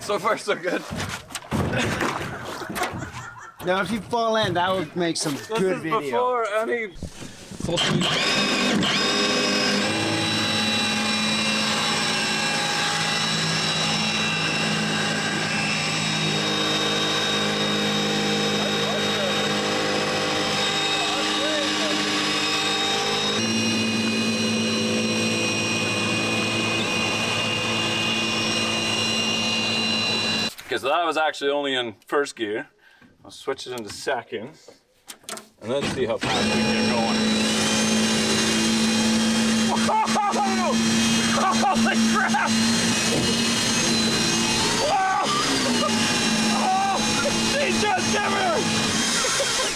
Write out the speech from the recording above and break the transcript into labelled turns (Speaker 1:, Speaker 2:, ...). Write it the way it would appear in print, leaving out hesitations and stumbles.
Speaker 1: So far, so good.
Speaker 2: Now, if you fall in, that would make some good video.
Speaker 1: Before any. Okay, so that was actually only in first gear. I'll switch it into second, and then see how fast we get going. Holy crap! Whoa! Oh, she just never!